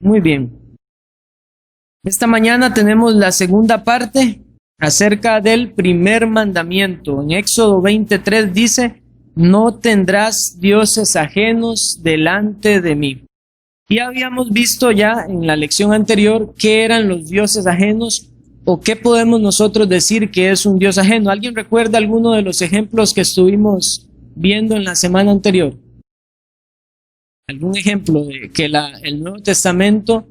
Muy bien. Esta mañana tenemos la segunda parte acerca del primer mandamiento. En Éxodo 23 dice: no tendrás dioses ajenos delante de mí. Y habíamos visto ya en la lección anterior qué eran los dioses ajenos o qué podemos nosotros decir que es un dios ajeno. ¿Alguien recuerda alguno de los ejemplos que estuvimos viendo en la semana anterior? ¿Algún ejemplo de que el Nuevo Testamento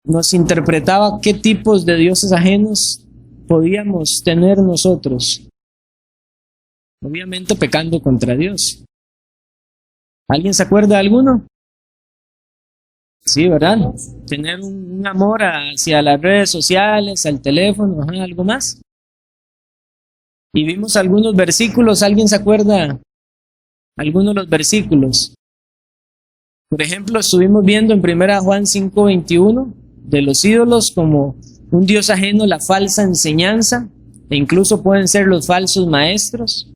nos interpretaba qué tipos de dioses ajenos podíamos tener nosotros? Obviamente pecando contra Dios. ¿Alguien se acuerda de alguno? Sí, ¿verdad? Tener un amor hacia las redes sociales, al teléfono, ¿algo más? Y vimos algunos versículos. ¿Alguien se acuerda? Algunos de los versículos. Por ejemplo, estuvimos viendo en 1 Juan 5:21 de los ídolos como un dios ajeno, la falsa enseñanza, e incluso pueden ser los falsos maestros.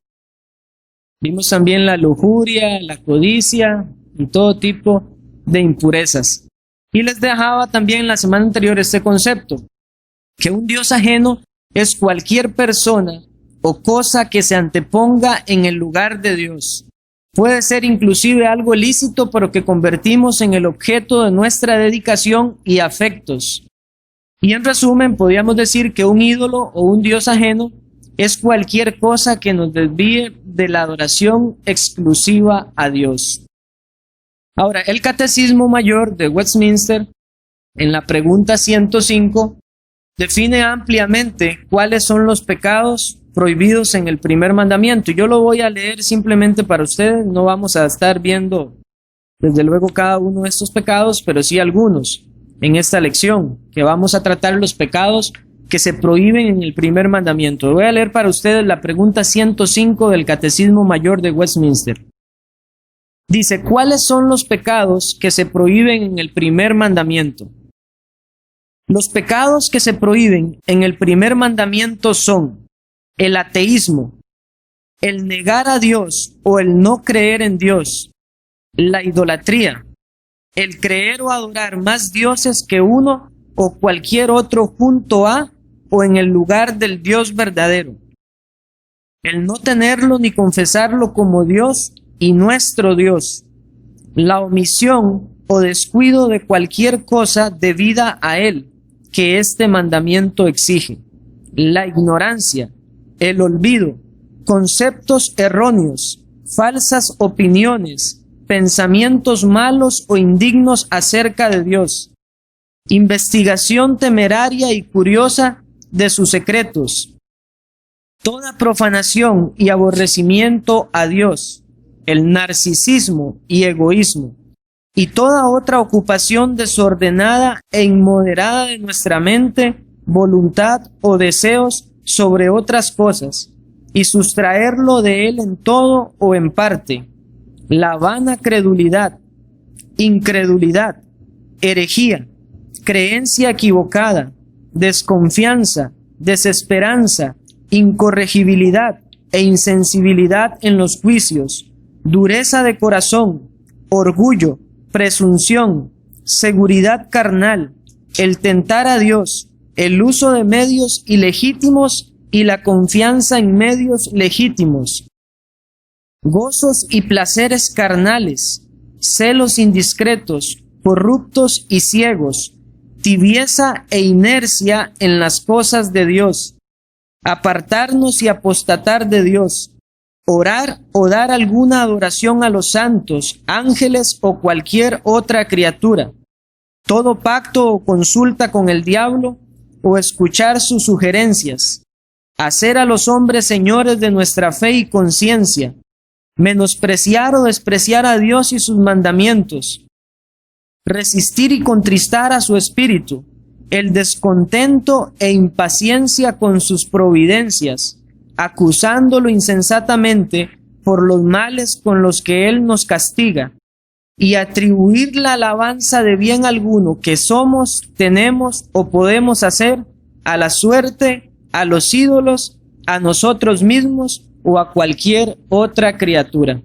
Vimos también la lujuria, la codicia y todo tipo de impurezas. Y les dejaba también la semana anterior este concepto, que un dios ajeno es cualquier persona o cosa que se anteponga en el lugar de Dios. Puede ser inclusive algo lícito, pero que convertimos en el objeto de nuestra dedicación y afectos. Y en resumen, podríamos decir que un ídolo o un dios ajeno es cualquier cosa que nos desvíe de la adoración exclusiva a Dios. Ahora, el Catecismo Mayor de Westminster, en la pregunta 105, define ampliamente cuáles son los pecados prohibidos en el primer mandamiento. Yo lo voy a leer simplemente para ustedes. No vamos a estar viendo, desde luego, cada uno de estos pecados, pero sí algunos en esta lección, que vamos a tratar los pecados que se prohíben en el primer mandamiento. Voy a leer para ustedes la pregunta 105 del Catecismo Mayor de Westminster. Dice: ¿cuáles son los pecados que se prohíben en el primer mandamiento? Los pecados que se prohíben en el primer mandamiento son el ateísmo, el negar a Dios o el no creer en Dios, la idolatría, el creer o adorar más dioses que uno o cualquier otro junto a o en el lugar del Dios verdadero, el no tenerlo ni confesarlo como Dios y nuestro Dios, la omisión o descuido de cualquier cosa debida a Él que este mandamiento exige, la ignorancia, el olvido, conceptos erróneos, falsas opiniones, pensamientos malos o indignos acerca de Dios, investigación temeraria y curiosa de sus secretos, toda profanación y aborrecimiento a Dios, el narcisismo y egoísmo, y toda otra ocupación desordenada e inmoderada de nuestra mente, voluntad o deseos sobre otras cosas, y sustraerlo de él en todo o en parte, la vana credulidad, incredulidad, herejía, creencia equivocada, desconfianza, desesperanza, incorregibilidad e insensibilidad en los juicios, dureza de corazón, orgullo, presunción, seguridad carnal, el tentar a Dios, el uso de medios ilegítimos y la confianza en medios legítimos, gozos y placeres carnales, celos indiscretos, corruptos y ciegos, tibieza e inercia en las cosas de Dios, apartarnos y apostatar de Dios, orar o dar alguna adoración a los santos, ángeles o cualquier otra criatura, todo pacto o consulta con el diablo o escuchar sus sugerencias, hacer a los hombres señores de nuestra fe y conciencia, menospreciar o despreciar a Dios y sus mandamientos, resistir y contristar a su espíritu, el descontento e impaciencia con sus providencias, acusándolo insensatamente por los males con los que Él nos castiga, y atribuir la alabanza de bien alguno que somos, tenemos o podemos hacer a la suerte, a los ídolos, a nosotros mismos o a cualquier otra criatura.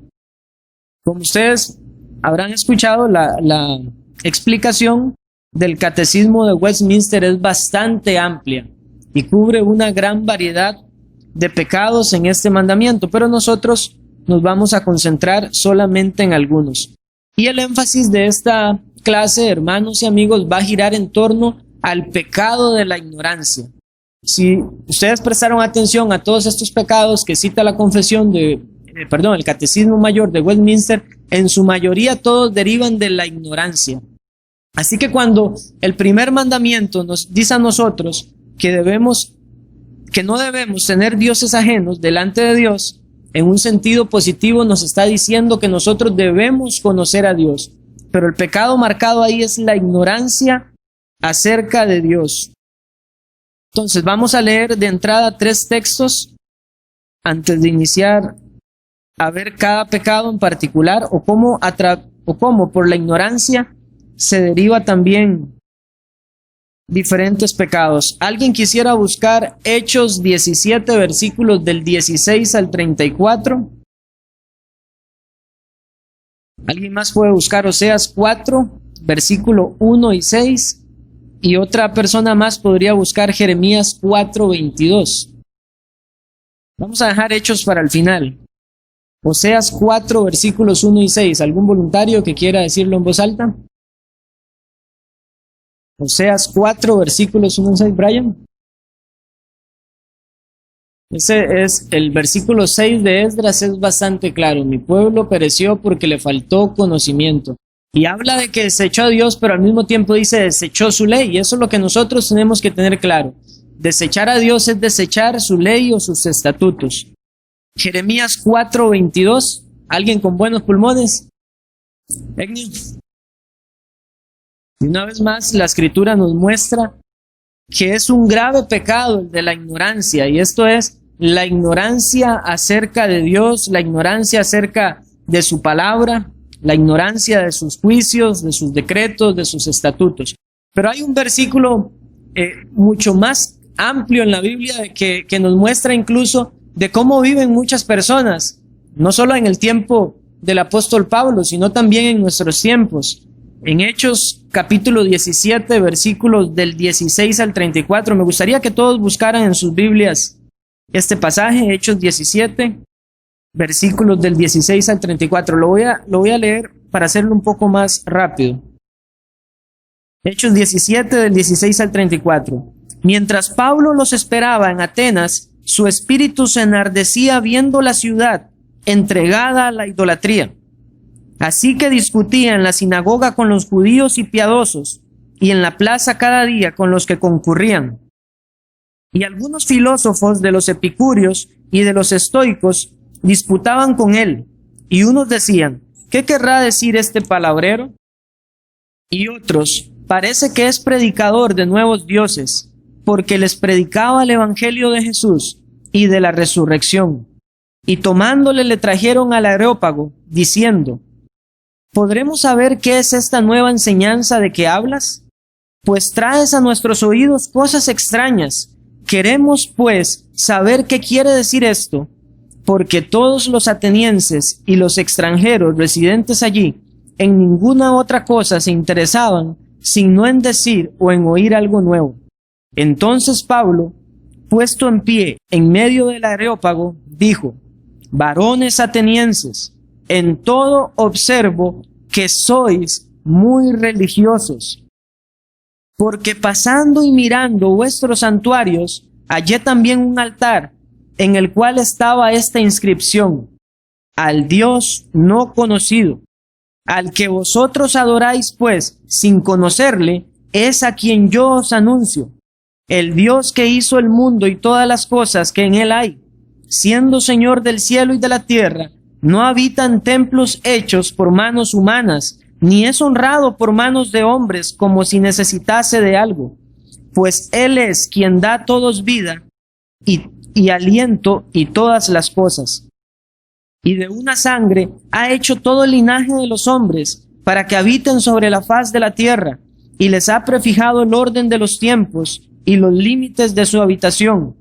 Como ustedes habrán escuchado la explicación, del Catecismo de Westminster es bastante amplia y cubre una gran variedad de pecados en este mandamiento, pero nosotros nos vamos a concentrar solamente en algunos. Y el énfasis de esta clase, hermanos y amigos, va a girar en torno al pecado de la ignorancia. Si ustedes prestaron atención a todos estos pecados que cita la confesión el Catecismo Mayor de Westminster, en su mayoría todos derivan de la ignorancia. Así que cuando el primer mandamiento nos dice a nosotros que no debemos tener dioses ajenos delante de Dios, en un sentido positivo nos está diciendo que nosotros debemos conocer a Dios. Pero el pecado marcado ahí es la ignorancia acerca de Dios. Entonces vamos a leer de entrada 3 textos antes de iniciar a ver cada pecado en particular o cómo por la ignorancia se deriva también diferentes pecados. ¿Alguien quisiera buscar Hechos 17, versículos del 16 al 34? ¿Alguien más puede buscar Oseas 4, versículo 1 y 6? Y otra persona más podría buscar Jeremías 4, 22. Vamos a dejar Hechos para el final. Oseas 4, versículos 1 y 6. ¿Algún voluntario que quiera decirlo en voz alta? Oseas 4, versículos 1 y 6, Brian. Ese es el versículo 6 de Esdras, es bastante claro. Mi pueblo pereció porque le faltó conocimiento. Y habla de que desechó a Dios, pero al mismo tiempo dice desechó su ley. Y eso es lo que nosotros tenemos que tener claro. Desechar a Dios es desechar su ley o sus estatutos. Jeremías 4, 22. ¿Alguien con buenos pulmones? Y una vez más, la Escritura nos muestra que es un grave pecado el de la ignorancia, y esto es la ignorancia acerca de Dios, la ignorancia acerca de su palabra, la ignorancia de sus juicios, de sus decretos, de sus estatutos. Pero hay un versículo mucho más amplio en la Biblia que nos muestra incluso de cómo viven muchas personas, no solo en el tiempo del apóstol Pablo, sino también en nuestros tiempos. En Hechos capítulo 17, versículos del 16 al 34, me gustaría que todos buscaran en sus Biblias este pasaje, Hechos 17, versículos del 16 al 34. Lo voy a leer para hacerlo un poco más rápido. Hechos 17, del 16 al 34. Mientras Pablo los esperaba en Atenas, su espíritu se enardecía viendo la ciudad entregada a la idolatría. Así que discutía en la sinagoga con los judíos y piadosos, y en la plaza cada día con los que concurrían. Y algunos filósofos de los epicúreos y de los estoicos disputaban con él, y unos decían, ¿qué querrá decir este palabrero? Y otros, parece que es predicador de nuevos dioses, porque les predicaba el evangelio de Jesús y de la resurrección. Y tomándole le trajeron al Areópago, diciendo, ¿podremos saber qué es esta nueva enseñanza de que hablas? Pues traes a nuestros oídos cosas extrañas. Queremos, pues, saber qué quiere decir esto, porque todos los atenienses y los extranjeros residentes allí en ninguna otra cosa se interesaban, sino en decir o en oír algo nuevo. Entonces Pablo, puesto en pie en medio del Areópago, dijo, varones atenienses, en todo observo que sois muy religiosos, porque pasando y mirando vuestros santuarios, hallé también un altar en el cual estaba esta inscripción, al Dios no conocido, al que vosotros adoráis pues, sin conocerle, es a quien yo os anuncio, el Dios que hizo el mundo y todas las cosas que en él hay, siendo Señor del cielo y de la tierra, no habita en templos hechos por manos humanas, ni es honrado por manos de hombres como si necesitase de algo, pues Él es quien da a todos vida y aliento y todas las cosas. Y de una sangre ha hecho todo el linaje de los hombres para que habiten sobre la faz de la tierra, y les ha prefijado el orden de los tiempos y los límites de su habitación,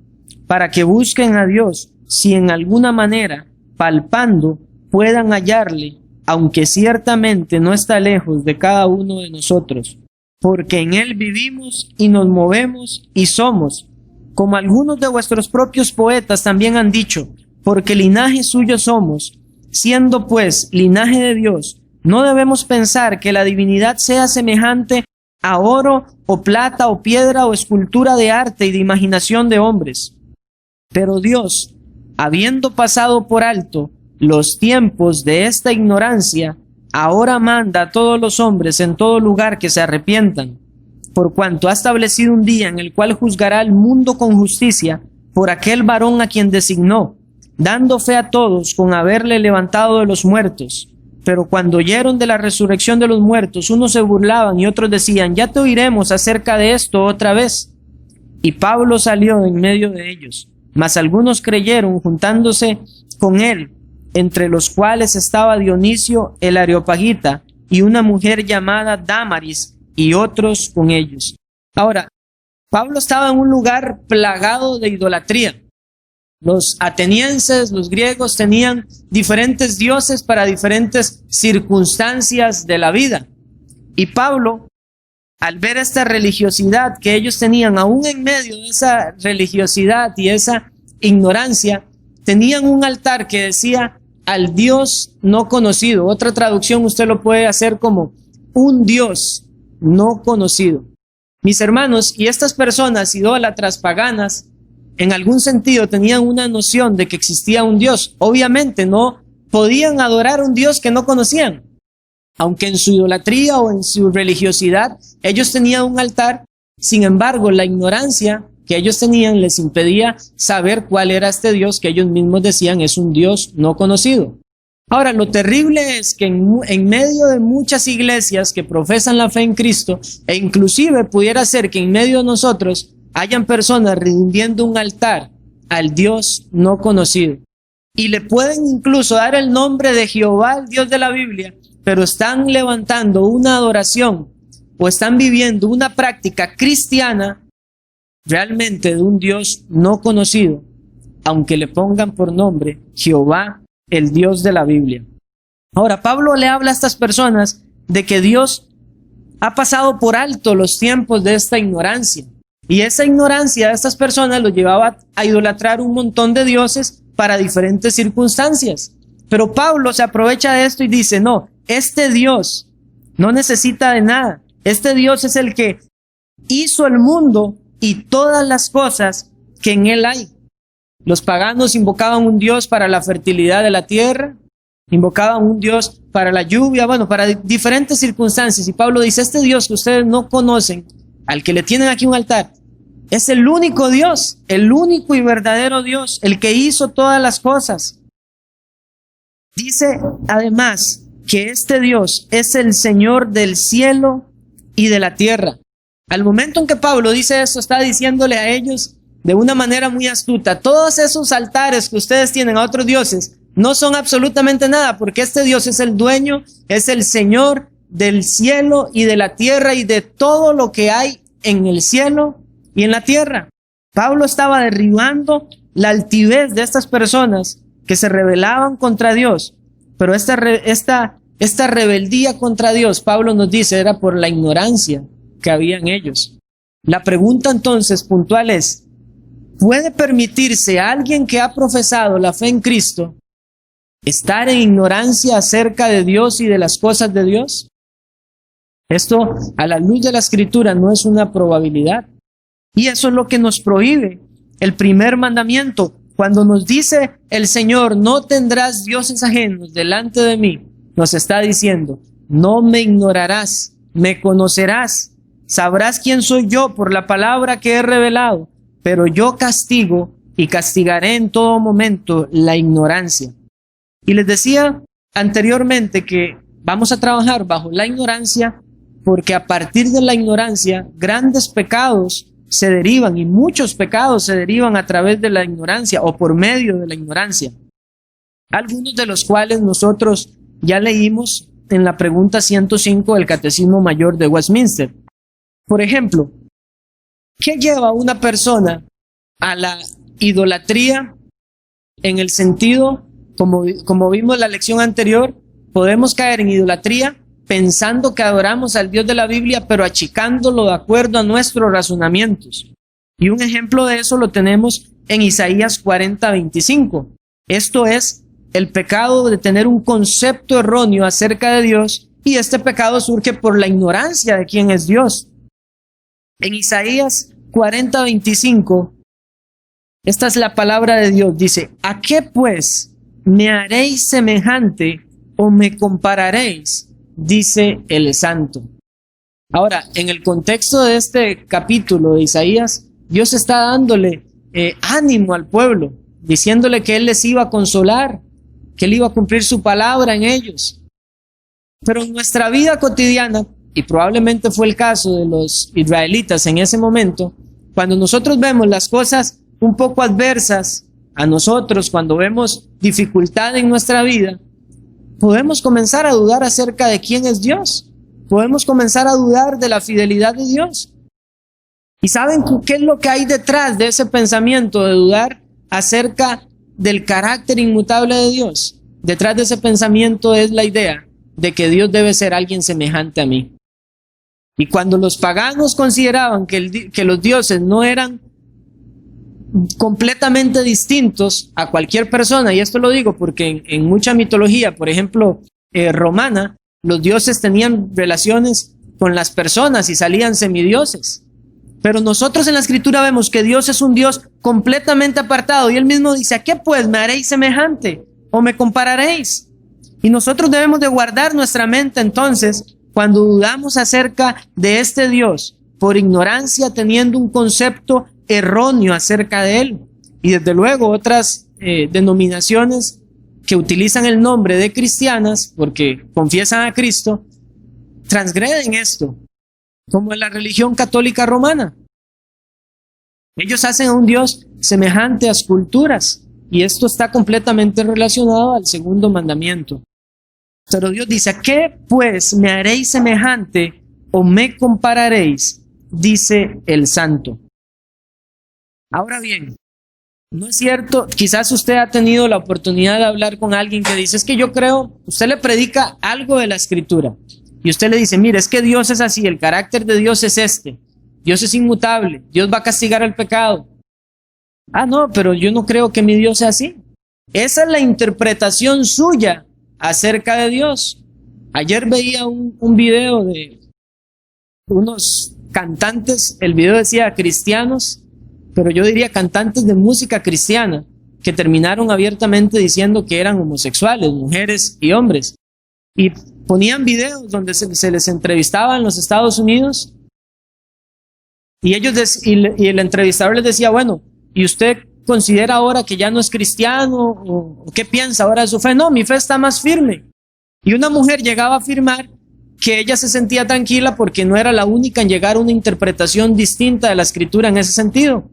para que busquen a Dios, si en alguna manera, palpando, puedan hallarle, aunque ciertamente no está lejos de cada uno de nosotros. porque en él vivimos y nos movemos y somos, como algunos de vuestros propios poetas también han dicho, porque linaje suyo somos. Siendo pues linaje de Dios, no debemos pensar que la divinidad sea semejante a oro o plata o piedra o escultura de arte y de imaginación de hombres. Pero Dios, habiendo pasado por alto los tiempos de esta ignorancia, ahora manda a todos los hombres en todo lugar que se arrepientan, por cuanto ha establecido un día en el cual juzgará al mundo con justicia por aquel varón a quien designó, dando fe a todos con haberle levantado de los muertos. Pero cuando oyeron de la resurrección de los muertos, unos se burlaban y otros decían, ya te oiremos acerca de esto otra vez. Y Pablo salió en medio de ellos, mas algunos creyeron juntándose con él, entre los cuales estaba Dionisio el Areopagita y una mujer llamada Dámaris, y otros con ellos. Ahora, Pablo estaba en un lugar plagado de idolatría. Los atenienses, los griegos, tenían diferentes dioses para diferentes circunstancias de la vida. Y Pablo, al ver esta religiosidad que ellos tenían, aún en medio de esa religiosidad y esa ignorancia, tenían un altar que decía al Dios no conocido. Otra traducción usted lo puede hacer como un Dios no conocido. Mis hermanos, y estas personas idólatras paganas, en algún sentido tenían una noción de que existía un Dios. Obviamente no podían adorar a un Dios que no conocían. Aunque en su idolatría o en su religiosidad ellos tenían un altar, sin embargo la ignorancia que ellos tenían les impedía saber cuál era este Dios que ellos mismos decían es un Dios no conocido. Ahora, lo terrible es que en medio de muchas iglesias que profesan la fe en Cristo, e inclusive pudiera ser que en medio de nosotros hayan personas rindiendo un altar al Dios no conocido. Y le pueden incluso dar el nombre de Jehová, el Dios de la Biblia, pero están levantando una adoración o están viviendo una práctica cristiana realmente de un Dios no conocido, aunque le pongan por nombre Jehová, el Dios de la Biblia. Ahora, Pablo le habla a estas personas de que Dios ha pasado por alto los tiempos de esta ignorancia. Y esa ignorancia de estas personas los llevaba a idolatrar un montón de dioses para diferentes circunstancias. Pero Pablo se aprovecha de esto y dice, no, este Dios no necesita de nada. Este Dios es el que hizo el mundo y todas las cosas que en él hay. Los paganos invocaban un Dios para la fertilidad de la tierra, invocaban un Dios para la lluvia, bueno, para diferentes circunstancias. Y Pablo dice, este Dios que ustedes no conocen, al que le tienen aquí un altar, es el único Dios, el único y verdadero Dios, el que hizo todas las cosas. Dice además que este Dios es el Señor del cielo y de la tierra. Al momento en que Pablo dice esto, está diciéndole a ellos de una manera muy astuta, todos esos altares que ustedes tienen a otros dioses no son absolutamente nada, porque este Dios es el dueño, es el Señor del cielo y de la tierra y de todo lo que hay en el cielo y en la tierra. Pablo estaba derribando la altivez de estas personas que se rebelaban contra Dios, pero esta rebeldía contra Dios, Pablo nos dice, era por la ignorancia que había en ellos. La pregunta entonces puntual es, ¿puede permitirse a alguien que ha profesado la fe en Cristo estar en ignorancia acerca de Dios y de las cosas de Dios? Esto, a la luz de la Escritura, no es una probabilidad. Y eso es lo que nos prohíbe el primer mandamiento. Cuando nos dice el Señor, no tendrás dioses ajenos delante de mí, nos está diciendo, no me ignorarás, me conocerás, sabrás quién soy yo por la palabra que he revelado, pero yo castigo y castigaré en todo momento la ignorancia. Y les decía anteriormente que vamos a trabajar bajo la ignorancia porque a partir de la ignorancia grandes pecados se derivan y muchos pecados se derivan a través de la ignorancia o por medio de la ignorancia. Algunos de los cuales nosotros ya leímos en la pregunta 105 del Catecismo Mayor de Westminster. Por ejemplo, ¿qué lleva a una persona a la idolatría en el sentido, como vimos en la lección anterior, podemos caer en idolatría pensando que adoramos al Dios de la Biblia, pero achicándolo de acuerdo a nuestros razonamientos. Y un ejemplo de eso lo tenemos en Isaías 40:25. Esto es el pecado de tener un concepto erróneo acerca de Dios, y este pecado surge por la ignorancia de quién es Dios. En Isaías 40:25, esta es la palabra de Dios, dice: ¿a qué pues me haréis semejante o me compararéis? Dice el Santo. Ahora, en el contexto de este capítulo de Isaías, Dios está dándole ánimo al pueblo, diciéndole que Él les iba a consolar, que Él iba a cumplir su palabra en ellos. Pero en nuestra vida cotidiana, y probablemente fue el caso de los israelitas en ese momento, cuando nosotros vemos las cosas un poco adversas a nosotros, cuando vemos dificultad en nuestra vida, podemos comenzar a dudar acerca de quién es Dios. Podemos comenzar a dudar de la fidelidad de Dios. ¿Y saben qué es lo que hay detrás de ese pensamiento de dudar acerca del carácter inmutable de Dios? Detrás de ese pensamiento es la idea de que Dios debe ser alguien semejante a mí. Y cuando los paganos consideraban que los dioses no eran completamente distintos a cualquier persona, y esto lo digo porque en mucha mitología, por ejemplo, romana, los dioses tenían relaciones con las personas y salían semidioses. Pero nosotros en la Escritura vemos que Dios es un Dios completamente apartado, y Él mismo dice: ¿a qué pues me haréis semejante o me compararéis? Y nosotros debemos de guardar nuestra mente entonces cuando dudamos acerca de este Dios por ignorancia, teniendo un concepto erróneo acerca de Él. Y desde luego otras denominaciones que utilizan el nombre de cristianas porque confiesan a Cristo, transgreden esto, como en la religión católica romana. Ellos hacen a un Dios semejante a esculturas, y esto está completamente relacionado al segundo mandamiento. Pero Dios dice: ¿a qué pues me haréis semejante o me compararéis? Dice el Santo. Ahora bien, no es cierto, quizás usted ha tenido la oportunidad de hablar con alguien que dice: es que yo creo, usted le predica algo de la Escritura, y usted le dice: mire, es que Dios es así, el carácter de Dios es este, Dios es inmutable, Dios va a castigar el pecado. Ah, no, pero yo no creo que mi Dios sea así. Esa es la interpretación suya acerca de Dios. Ayer veía un video de unos cantantes, el video decía cristianos, pero yo diría cantantes de música cristiana, que terminaron abiertamente diciendo que eran homosexuales, mujeres y hombres. Y ponían videos donde se les entrevistaba en los Estados Unidos, y el entrevistador les decía: bueno, ¿y usted considera ahora que ya no es cristiano? ¿O qué piensa ahora de su fe? No, mi fe está más firme. Y una mujer llegaba a afirmar que ella se sentía tranquila porque no era la única en llegar a una interpretación distinta de la Escritura en ese sentido.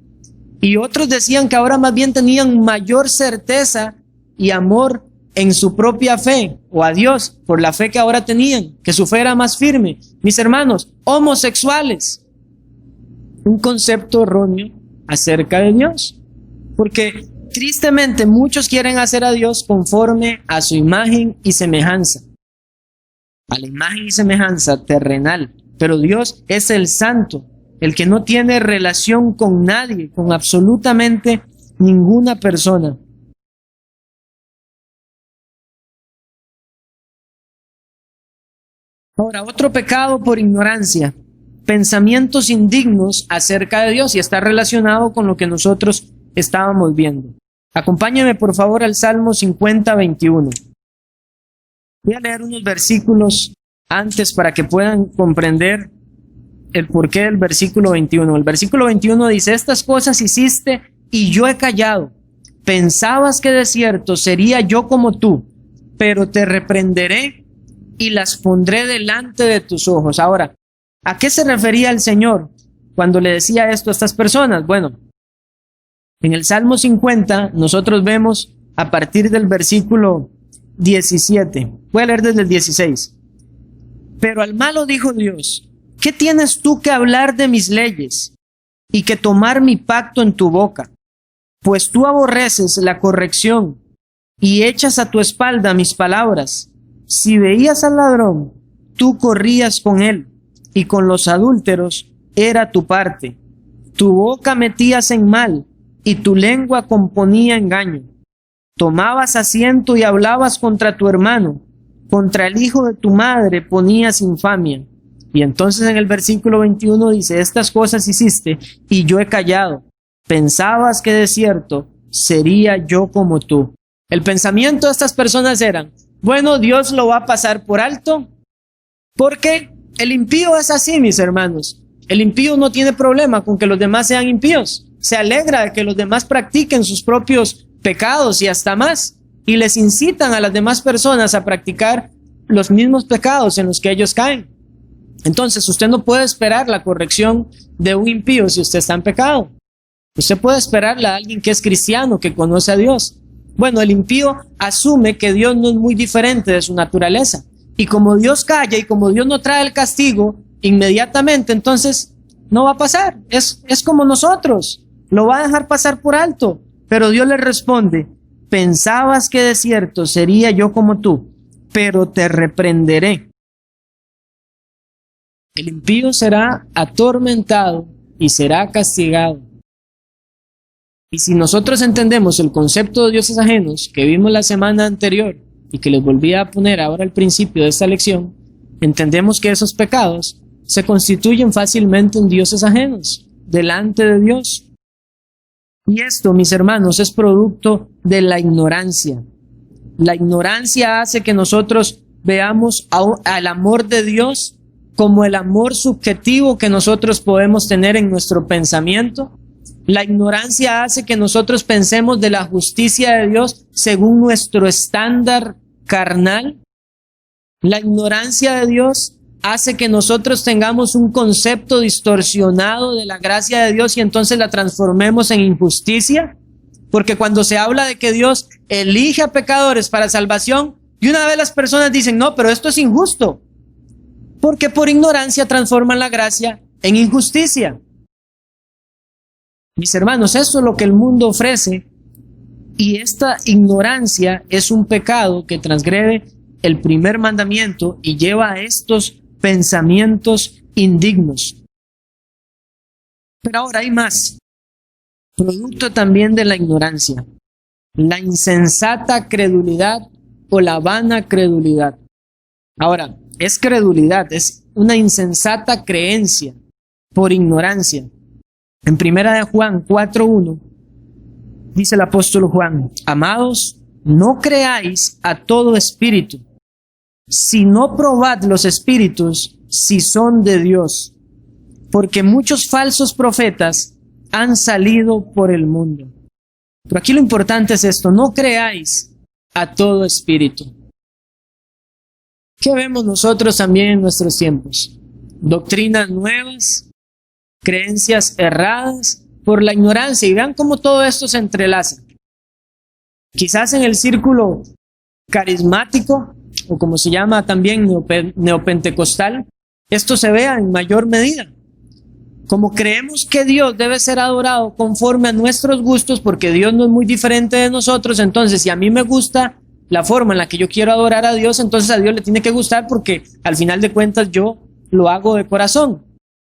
Y otros decían que ahora más bien tenían mayor certeza y amor en su propia fe, o a Dios, por la fe que ahora tenían, que su fe era más firme. Mis hermanos, homosexuales, un concepto erróneo acerca de Dios, porque tristemente muchos quieren hacer a Dios conforme a su imagen y semejanza, a la imagen y semejanza terrenal, pero Dios es el santo, el que no tiene relación con nadie, con absolutamente ninguna persona. Ahora, otro pecado por ignorancia: pensamientos indignos acerca de Dios, y está relacionado con lo que nosotros estábamos viendo. Acompáñenme por favor al Salmo 50:21. Voy a leer unos versículos antes para que puedan comprender el porqué del versículo 21. El versículo 21 dice: estas cosas hiciste y yo he callado. Pensabas que de cierto sería yo como tú, pero te reprenderé y las pondré delante de tus ojos. Ahora, ¿a qué se refería el Señor cuando le decía esto a estas personas? Bueno, en el Salmo 50 nosotros vemos a partir del versículo 17. Voy a leer desde el 16. Pero al malo dijo Dios: ¿qué tienes tú que hablar de mis leyes y que tomar mi pacto en tu boca? Pues tú aborreces la corrección y echas a tu espalda mis palabras. Si veías al ladrón, tú corrías con él, y con los adúlteros era tu parte. Tu boca metías en mal, y tu lengua componía engaño. Tomabas asiento y hablabas contra tu hermano, contra el hijo de tu madre ponías infamia. Y entonces en el versículo 21 dice, estas cosas hiciste, y yo he callado. Pensabas que de cierto sería yo como tú. El pensamiento de estas personas era, bueno, Dios lo va a pasar por alto, porque el impío es así, mis hermanos. El impío no tiene problema con que los demás sean impíos. Se alegra de que los demás practiquen sus propios pecados y hasta más. Y les incitan a las demás personas a practicar los mismos pecados en los que ellos caen. Entonces, usted no puede esperar la corrección de un impío si usted está en pecado. Usted puede esperarla a alguien que es cristiano, que conoce a Dios. Bueno, el impío asume que Dios no es muy diferente de su naturaleza. Y como Dios calla y como Dios no trae el castigo inmediatamente, entonces no va a pasar. Es como nosotros. Lo va a dejar pasar por alto. Pero Dios le responde, pensabas que de cierto sería yo como tú, pero te reprenderé. El impío será atormentado y será castigado. Y si nosotros entendemos el concepto de dioses ajenos que vimos la semana anterior y que les volví a poner ahora al principio de esta lección, entendemos que esos pecados se constituyen fácilmente en dioses ajenos, delante de Dios. Y esto, mis hermanos, es producto de la ignorancia. La ignorancia hace que nosotros veamos al amor de Dios como el amor subjetivo que nosotros podemos tener en nuestro pensamiento. La ignorancia hace que nosotros pensemos de la justicia de Dios según nuestro estándar carnal. La ignorancia de Dios hace que nosotros tengamos un concepto distorsionado de la gracia de Dios y entonces la transformemos en injusticia. Porque cuando se habla de que Dios elige a pecadores para salvación, y una vez las personas dicen, no, pero esto es injusto. Porque por ignorancia transforman la gracia en injusticia. Mis hermanos, esto es lo que el mundo ofrece, y esta ignorancia es un pecado que transgrede el primer mandamiento y lleva a estos pensamientos indignos. Pero ahora hay más, producto también de la ignorancia, la insensata credulidad o la vana credulidad. Ahora, es credulidad, es una insensata creencia por ignorancia. En primera de Juan 4:1 dice el apóstol Juan, amados, no creáis a todo espíritu, sino probad los espíritus si son de Dios, porque muchos falsos profetas han salido por el mundo. Pero aquí lo importante es esto, no creáis a todo espíritu. ¿Qué vemos nosotros también en nuestros tiempos? Doctrinas nuevas, creencias erradas por la ignorancia. Y vean cómo todo esto se entrelaza. Quizás en el círculo carismático, o como se llama también neopentecostal, esto se vea en mayor medida. Como creemos que Dios debe ser adorado conforme a nuestros gustos, porque Dios no es muy diferente de nosotros, entonces si a mí me gusta la forma en la que yo quiero adorar a Dios, entonces a Dios le tiene que gustar porque al final de cuentas yo lo hago de corazón.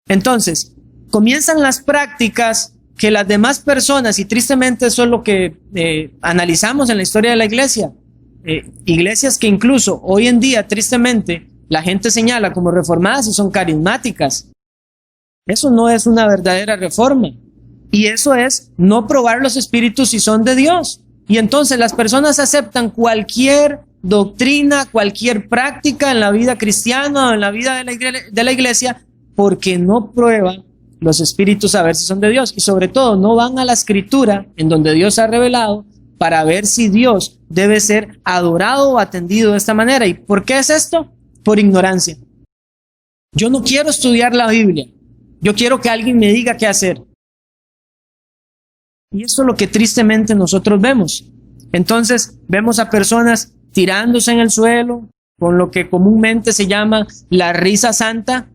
Entonces, comienzan las prácticas que las demás personas, y tristemente eso es lo que analizamos en la historia de la iglesia, iglesias que incluso hoy en día, tristemente, la gente señala como reformadas y son carismáticas. Eso no es una verdadera reforma. Y eso es no probar los espíritus si son de Dios. Y entonces las personas aceptan cualquier doctrina, cualquier práctica en la vida cristiana o en la vida de la iglesia porque no prueban los espíritus a ver si son de Dios. Y sobre todo no van a la escritura en donde Dios ha revelado para ver si Dios debe ser adorado o atendido de esta manera. ¿Y por qué es esto? Por ignorancia. Yo no quiero estudiar la Biblia. Yo quiero que alguien me diga qué hacer. Y eso es lo que tristemente nosotros vemos. Entonces vemos a personas tirándose en el suelo, con lo que comúnmente se llama la risa santa.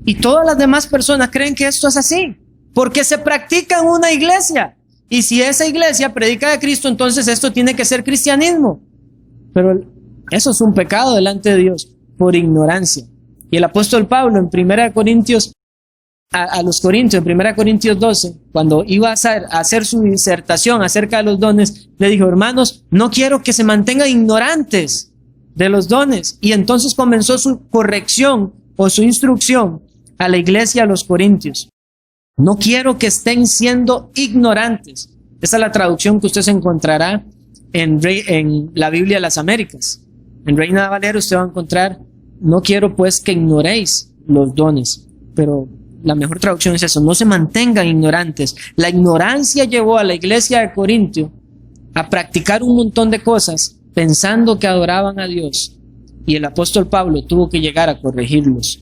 Y todas las demás personas creen que esto es así, porque se practica en una iglesia. Y si esa iglesia predica de Cristo, entonces esto tiene que ser cristianismo. Pero eso es un pecado delante de Dios. por ignorancia. Y el apóstol Pablo en 1 Corintios, a los Corintios, en 1 Corintios 12, cuando iba a hacer su disertación acerca de los dones, le dijo: hermanos, no quiero que se mantengan ignorantes de los dones. Y entonces comenzó su corrección o su instrucción a la iglesia, a los Corintios. No quiero que estén siendo ignorantes. Esa es la traducción que usted se encontrará en la Biblia de las Américas. En Reina Valera usted va a encontrar: no quiero pues que ignoréis los dones. Pero la mejor traducción es eso: no se mantengan ignorantes. La ignorancia llevó a la iglesia de Corintio a practicar un montón de cosas pensando que adoraban a Dios. Y el apóstol Pablo tuvo que llegar a corregirlos.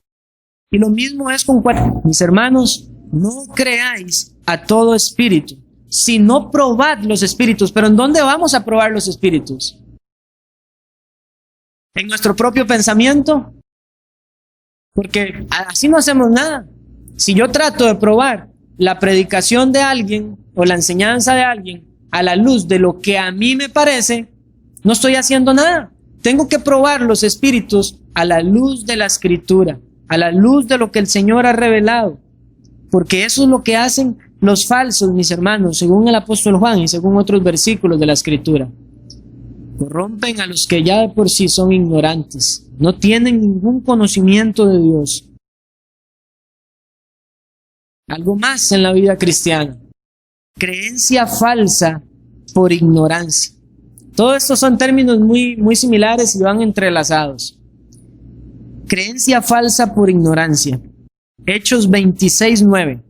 Y lo mismo es con mis hermanos: no creáis a todo espíritu, sino probad los espíritus. ¿Pero en dónde vamos a probar los espíritus? ¿En nuestro propio pensamiento? Porque así no hacemos nada. Si yo trato de probar la predicación de alguien o la enseñanza de alguien a la luz de lo que a mí me parece, no estoy haciendo nada. Tengo que probar los espíritus a la luz de la Escritura, a la luz de lo que el Señor ha revelado. Porque eso es lo que hacen los falsos, mis hermanos, según el apóstol Juan y según otros versículos de la Escritura. Corrompen a los que ya de por sí son ignorantes, no tienen ningún conocimiento de Dios. Algo más en la vida cristiana: creencia falsa por ignorancia. Todos estos son términos muy similares y van entrelazados. Creencia falsa por ignorancia. Hechos 26:9.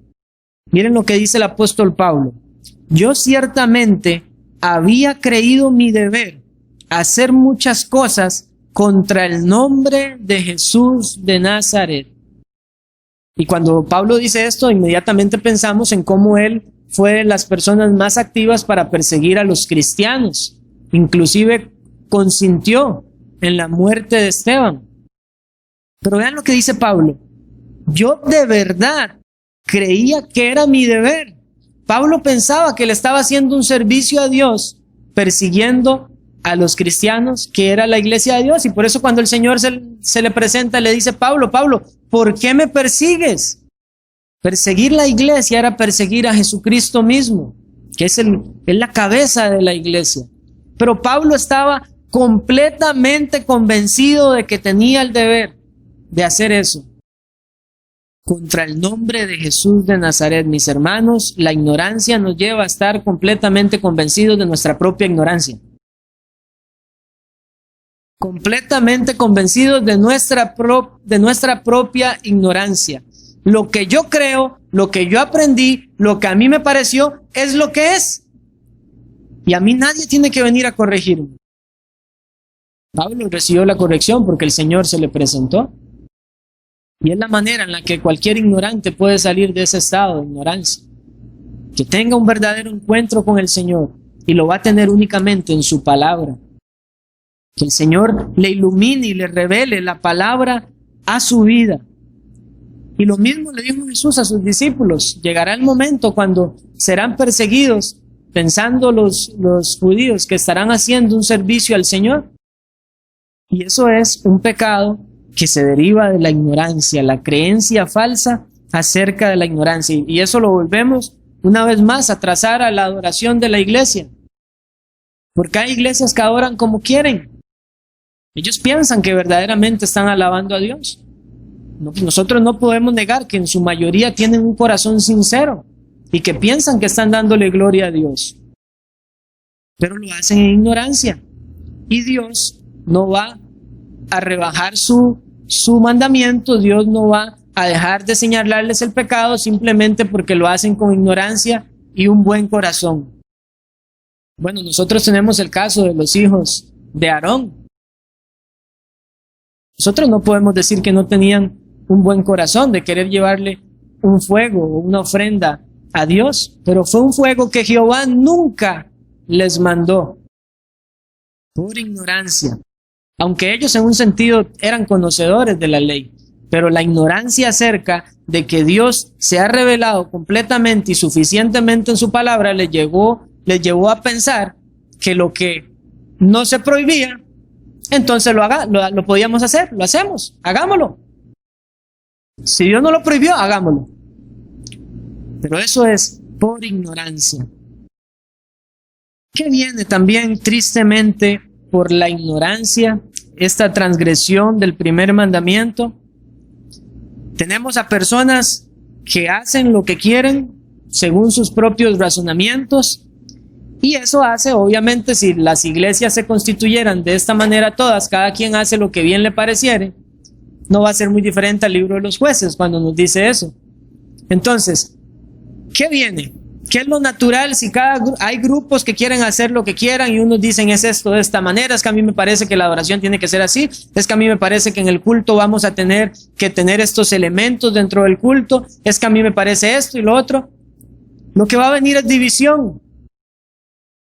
Miren lo que dice el apóstol Pablo: yo ciertamente había creído mi deber hacer muchas cosas contra el nombre de Jesús de Nazaret. Y cuando Pablo dice esto, inmediatamente pensamos en cómo él fue de las personas más activas para perseguir a los cristianos. Inclusive consintió en la muerte de Esteban. Pero vean lo que dice Pablo: yo de verdad creía que era mi deber. Pablo pensaba que le estaba haciendo un servicio a Dios persiguiendo a los cristianos, que era la iglesia de Dios. Y por eso cuando el Señor se le presenta, le dice: Pablo, ¿por qué me persigues? Perseguir la iglesia era perseguir a Jesucristo mismo, que es la cabeza de la iglesia. Pero Pablo estaba completamente convencido de que tenía el deber de hacer eso. Contra el nombre de Jesús de Nazaret, mis hermanos, la ignorancia nos lleva a estar completamente convencidos de nuestra propia ignorancia. Completamente convencidos de nuestra propia ignorancia. Lo que yo creo, lo que yo aprendí, lo que a mí me pareció, es lo que es. Y a mí nadie tiene que venir a corregirme. Pablo recibió la corrección porque el Señor se le presentó. Y es la manera en la que cualquier ignorante puede salir de ese estado de ignorancia. Que tenga un verdadero encuentro con el Señor, y lo va a tener únicamente en su palabra. Que el Señor le ilumine y le revele la palabra a su vida. Y lo mismo le dijo Jesús a sus discípulos: llegará el momento cuando serán perseguidos, pensando los judíos que estarán haciendo un servicio al Señor. Y eso es un pecado que se deriva de la ignorancia, la creencia falsa acerca de la ignorancia. Y eso lo volvemos una vez más a trazar a la adoración de la iglesia. Porque hay iglesias que adoran como quieren. Ellos piensan que verdaderamente están alabando a Dios. Nosotros no podemos negar que en su mayoría tienen un corazón sincero y que piensan que están dándole gloria a Dios. Pero lo hacen en ignorancia. Y Dios no va a rebajar su mandamiento. Dios no va a dejar de señalarles el pecado simplemente porque lo hacen con ignorancia y un buen corazón. Bueno, nosotros tenemos el caso de los hijos de Aarón. Nosotros no podemos decir que no tenían un buen corazón de querer llevarle un fuego o una ofrenda a Dios, pero fue un fuego que Jehová nunca les mandó por ignorancia. Aunque ellos en un sentido eran conocedores de la ley, pero la ignorancia acerca de que Dios se ha revelado completamente y suficientemente en su palabra les llevó a pensar que lo que no se prohibía entonces lo podíamos hacer, lo hacemos, hagámoslo. Si Dios no lo prohibió, hagámoslo. Pero eso es por ignorancia. ¿Qué viene también tristemente por la ignorancia? Esta transgresión del primer mandamiento. Tenemos a personas que hacen lo que quieren según sus propios razonamientos, y eso hace, obviamente, si las iglesias se constituyeran de esta manera todas, cada quien hace lo que bien le pareciere, no va a ser muy diferente al libro de los jueces cuando nos dice eso. Entonces, ¿qué viene? ¿Qué es lo natural si hay grupos que quieren hacer lo que quieran y unos dicen es esto de esta manera? Es que a mí me parece que la adoración tiene que ser así. Es que a mí me parece que en el culto vamos a tener que tener estos elementos dentro del culto. Es que a mí me parece esto y lo otro. Lo que va a venir es división.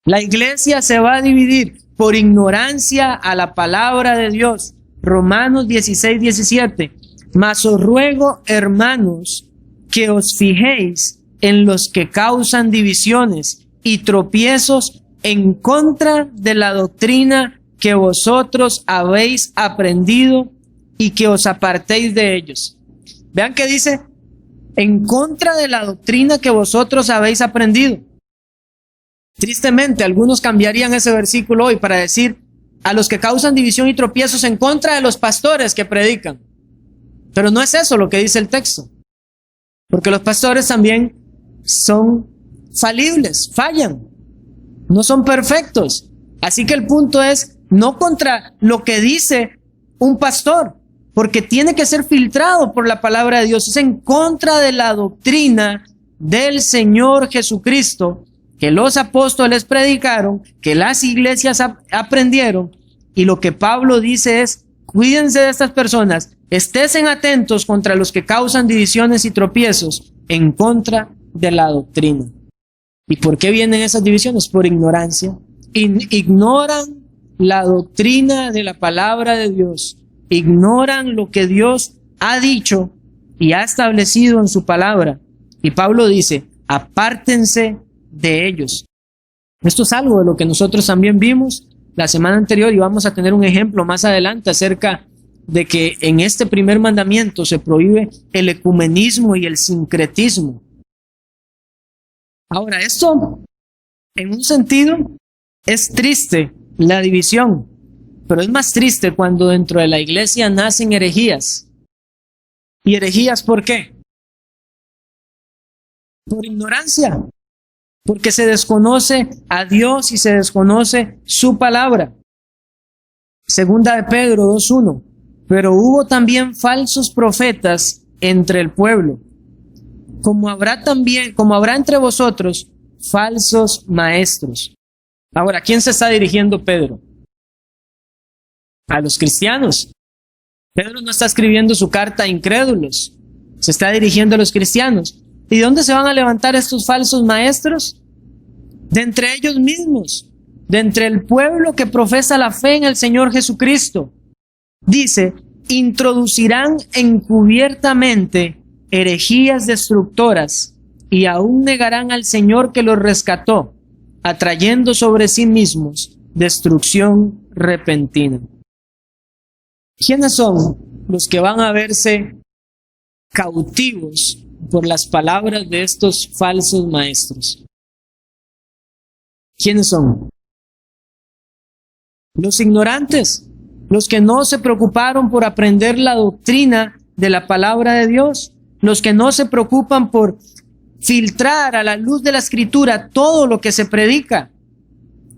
La iglesia se va a dividir por ignorancia a la palabra de Dios. Romanos 16:17. Mas os ruego, hermanos, que os fijéis en los que causan divisiones y tropiezos en contra de la doctrina que vosotros habéis aprendido y que os apartéis de ellos. Vean que dice, en contra de la doctrina que vosotros habéis aprendido. Tristemente, algunos cambiarían ese versículo hoy para decir, a los que causan división y tropiezos en contra de los pastores que predican. Pero no es eso lo que dice el texto. Porque los pastores también son falibles, fallan, no son perfectos. Así que el punto es no contra lo que dice un pastor, porque tiene que ser filtrado por la palabra de Dios. Es en contra de la doctrina del Señor Jesucristo que los apóstoles predicaron, que las iglesias aprendieron, y lo que Pablo dice es, cuídense de estas personas, esténse atentos contra los que causan divisiones y tropiezos en contra de la doctrina. ¿Y por qué vienen esas divisiones? Por ignorancia. Ignoran la doctrina de la palabra de Dios, ignoran lo que Dios ha dicho y ha establecido en su palabra. Y Pablo dice, apártense de ellos. Esto es algo de lo que nosotros también vimos la semana anterior y vamos a tener un ejemplo más adelante acerca de que en este primer mandamiento se prohíbe el ecumenismo y el sincretismo. Ahora, esto, en un sentido, es triste, la división, pero es más triste cuando dentro de la iglesia nacen herejías. ¿Y herejías por qué? Por ignorancia, porque se desconoce a Dios y se desconoce su palabra. Segunda de Pedro 2:1. Pero hubo también falsos profetas entre el pueblo, como habrá entre vosotros falsos maestros. Ahora, ¿a quién se está dirigiendo Pedro? A los cristianos. Pedro no está escribiendo su carta a incrédulos, se está dirigiendo a los cristianos. ¿Y de dónde se van a levantar estos falsos maestros? De entre ellos mismos, de entre el pueblo que profesa la fe en el Señor Jesucristo. Dice, introducirán encubiertamente herejías destructoras y aún negarán al Señor que los rescató, atrayendo sobre sí mismos destrucción repentina. ¿Quiénes son los que van a verse cautivos por las palabras de estos falsos maestros? ¿Quiénes son? Los ignorantes, los que no se preocuparon por aprender la doctrina de la palabra de Dios, los que no se preocupan por filtrar a la luz de la Escritura todo lo que se predica.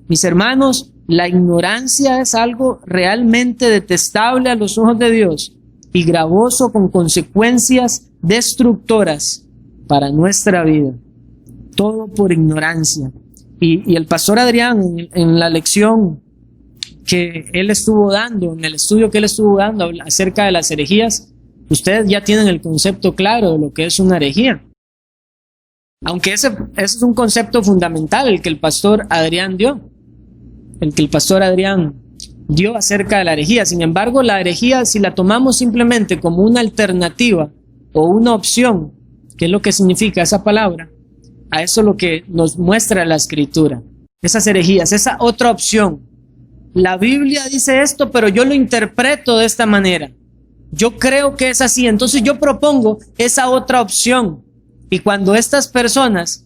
Mis hermanos, la ignorancia es algo realmente detestable a los ojos de Dios y gravoso con consecuencias destructoras para nuestra vida. Todo por ignorancia. Y el pastor Adrián, en la lección que él estuvo dando, en el estudio que él estuvo dando acerca de las herejías, ustedes ya tienen el concepto claro de lo que es una herejía. Aunque ese es un concepto fundamental, el que el pastor Adrián dio. El que el pastor Adrián dio acerca de la herejía. Sin embargo, la herejía, si la tomamos simplemente como una alternativa o una opción, ¿qué es lo que significa esa palabra? A eso es lo que nos muestra la Escritura. Esas herejías, esa otra opción. la Biblia dice esto, pero yo lo interpreto de esta manera. Yo creo que es así, entonces yo propongo esa otra opción. Y cuando estas personas,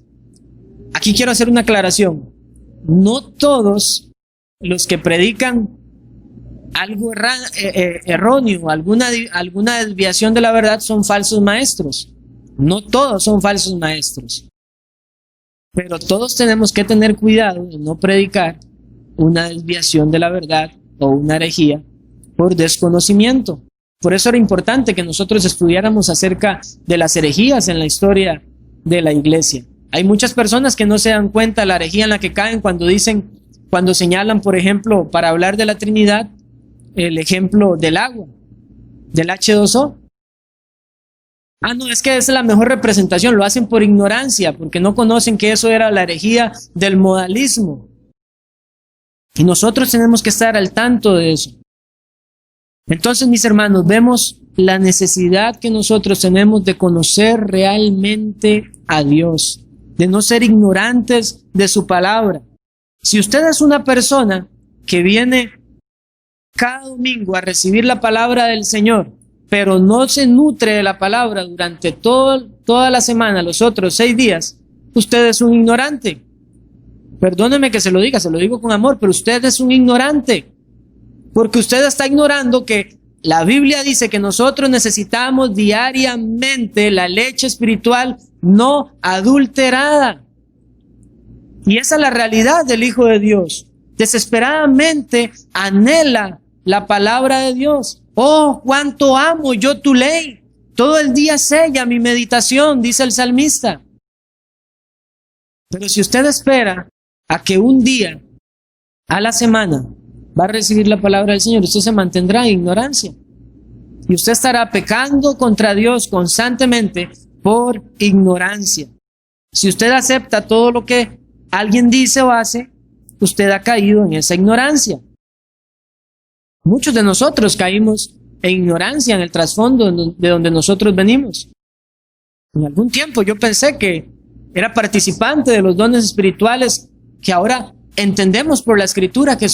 aquí quiero hacer una aclaración, no todos los que predican algo erróneo, alguna desviación de la verdad son falsos maestros. No todos son falsos maestros. Pero todos tenemos que tener cuidado de no predicar una desviación de la verdad o una herejía por desconocimiento. Por eso era importante que nosotros estudiáramos acerca de las herejías en la historia de la iglesia. Hay muchas personas que no se dan cuenta de la herejía en la que caen cuando señalan, por ejemplo, para hablar de la Trinidad, el ejemplo del agua, del H2O. No, es que esa es la mejor representación, lo hacen por ignorancia, porque no conocen que eso era la herejía del modalismo. Y nosotros tenemos que estar al tanto de eso. Entonces, mis hermanos, vemos la necesidad que nosotros tenemos de conocer realmente a Dios, de no ser ignorantes de su palabra. Si usted es una persona que viene cada domingo a recibir la palabra del Señor, pero no se nutre de la palabra durante toda la semana, los otros 6 días, usted es un ignorante. Perdóneme que se lo digo con amor, pero usted es un ignorante. Porque usted está ignorando que la Biblia dice que nosotros necesitamos diariamente la leche espiritual no adulterada. Y esa es la realidad del Hijo de Dios. Desesperadamente anhela la palabra de Dios. Oh, cuánto amo yo tu ley. Todo el día sella mi meditación, dice el salmista. Pero si usted espera a que un día a la semana va a recibir la palabra del Señor, usted se mantendrá en ignorancia. Y usted estará pecando contra Dios constantemente por ignorancia. Si usted acepta todo lo que alguien dice o hace, usted ha caído en esa ignorancia. Muchos de nosotros caímos en ignorancia en el trasfondo de donde nosotros venimos. En algún tiempo yo pensé que era participante de los dones espirituales que ahora entendemos por la Escritura que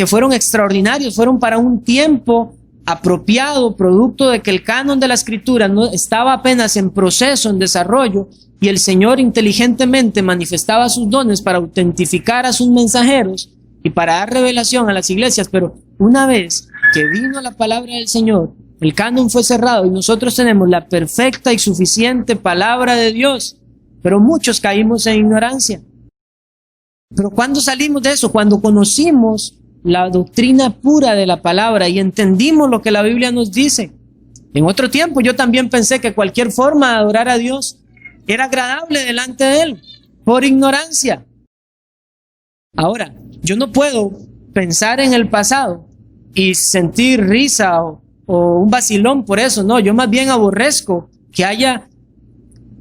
fueron extraordinarios, fueron para un tiempo apropiado, producto de que el canon de la Escritura no estaba apenas en proceso, en desarrollo, y el Señor inteligentemente manifestaba sus dones para autentificar a sus mensajeros y para dar revelación a las iglesias. Pero una vez que vino la palabra del Señor, el canon fue cerrado y nosotros tenemos la perfecta y suficiente palabra de Dios, pero muchos caímos en ignorancia. Pero ¿cuándo salimos de eso? Cuando conocimos la doctrina pura de la palabra y entendimos lo que la Biblia nos dice. En otro tiempo yo también pensé que cualquier forma de adorar a Dios era agradable delante de Él, por ignorancia. Ahora, yo no puedo pensar en el pasado y sentir risa o un vacilón por eso, no, yo más bien aborrezco que haya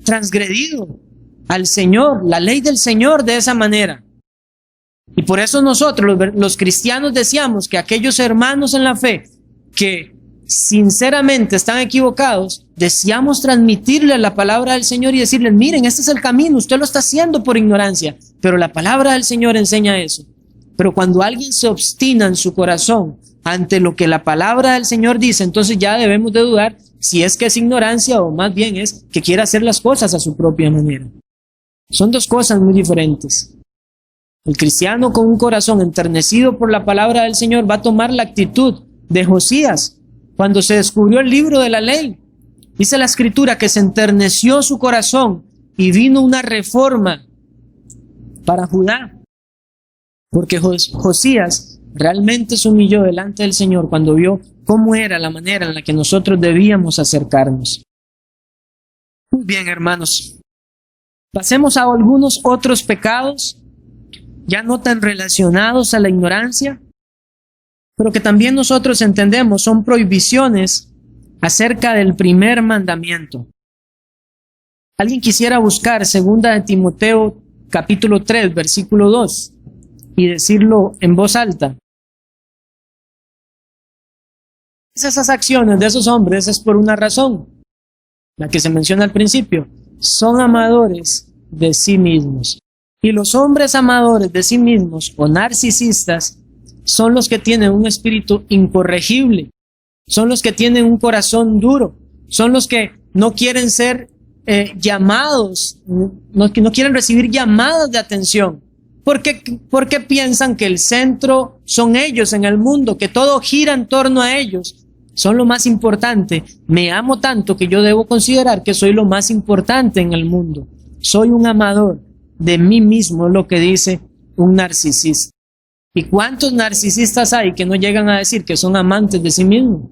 transgredido al Señor, la ley del Señor de esa manera. Y por eso nosotros, los cristianos, deseamos que aquellos hermanos en la fe que sinceramente están equivocados, deseamos transmitirles la palabra del Señor y decirles, miren, este es el camino, usted lo está haciendo por ignorancia, pero la palabra del Señor enseña eso. Pero cuando alguien se obstina en su corazón ante lo que la palabra del Señor dice, entonces ya debemos de dudar si es que es ignorancia o más bien es que quiere hacer las cosas a su propia manera. Son dos cosas muy diferentes. El cristiano con un corazón enternecido por la palabra del Señor va a tomar la actitud de Josías cuando se descubrió el libro de la ley. Dice la Escritura que se enterneció su corazón y vino una reforma para Judá. Porque Josías realmente se humilló delante del Señor cuando vio cómo era la manera en la que nosotros debíamos acercarnos. Muy bien, hermanos. Pasemos a algunos otros pecados ya no tan relacionados a la ignorancia, pero que también nosotros entendemos son prohibiciones acerca del primer mandamiento. ¿Alguien quisiera buscar 2 de Timoteo capítulo 3, versículo 2 y decirlo en voz alta? Esas acciones de esos hombres es por una razón, la que se menciona al principio, son amadores de sí mismos. Y los hombres amadores de sí mismos o narcisistas son los que tienen un espíritu incorregible, son los que tienen un corazón duro, son los que no quieren ser llamados, no quieren recibir llamadas de atención, porque piensan que el centro son ellos en el mundo, que todo gira en torno a ellos, son lo más importante. Me amo tanto que yo debo considerar que soy lo más importante en el mundo. Soy un amador de mí mismo, es lo que dice un narcisista. ¿Y cuántos narcisistas hay que no llegan a decir que son amantes de sí mismos?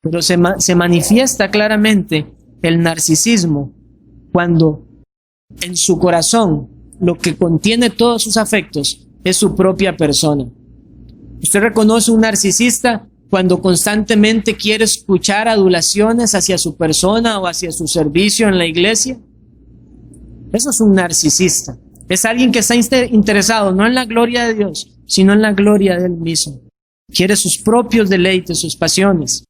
Pero se manifiesta claramente el narcisismo cuando en su corazón lo que contiene todos sus afectos es su propia persona. ¿Usted reconoce un narcisista cuando constantemente quiere escuchar adulaciones hacia su persona o hacia su servicio en la iglesia? Eso es un narcisista. Es alguien que está interesado no en la gloria de Dios, sino en la gloria de él mismo. Quiere sus propios deleites, sus pasiones.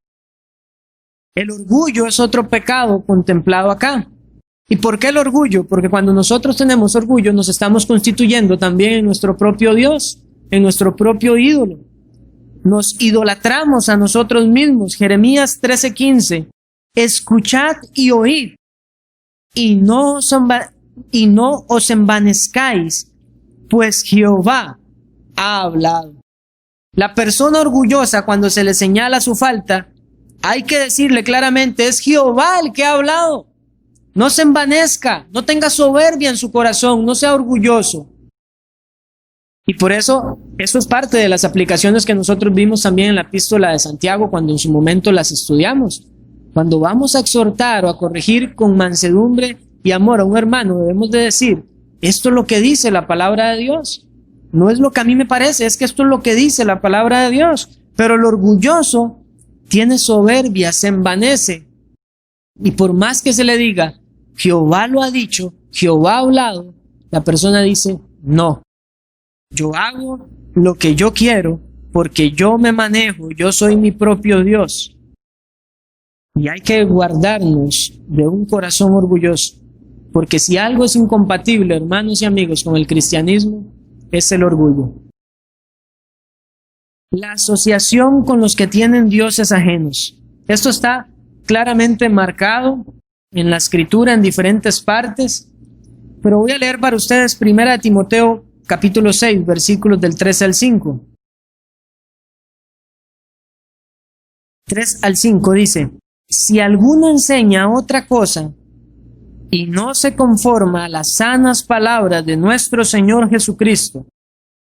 El orgullo es otro pecado contemplado acá. ¿Y por qué el orgullo? Porque cuando nosotros tenemos orgullo, nos estamos constituyendo también en nuestro propio Dios, en nuestro propio ídolo. Nos idolatramos a nosotros mismos. Jeremías 13:15. Escuchad y oíd, y no os envanezcáis, pues Jehová ha hablado. La persona orgullosa, cuando se le señala su falta, hay que decirle claramente, es Jehová el que ha hablado. No se envanezca, no tenga soberbia en su corazón, no sea orgulloso. Y por eso es parte de las aplicaciones que nosotros vimos también en la epístola de Santiago cuando en su momento las estudiamos. Cuando vamos a exhortar o a corregir con mansedumbre y amor a un hermano, debemos de decir, esto es lo que dice la palabra de Dios. No es lo que a mí me parece, es que esto es lo que dice la palabra de Dios. Pero el orgulloso tiene soberbia, se envanece. Y por más que se le diga, Jehová lo ha dicho, Jehová ha hablado, la persona dice, no. Yo hago lo que yo quiero porque yo me manejo, yo soy mi propio Dios. Y hay que guardarnos de un corazón orgulloso, porque si algo es incompatible, hermanos y amigos, con el cristianismo, es el orgullo. La asociación con los que tienen dioses ajenos. Esto está claramente marcado en la Escritura en diferentes partes, pero voy a leer para ustedes 1 Timoteo capítulo 6, versículos del 3 al 5. 3 al 5 dice, si alguno enseña otra cosa y no se conforma a las sanas palabras de nuestro Señor Jesucristo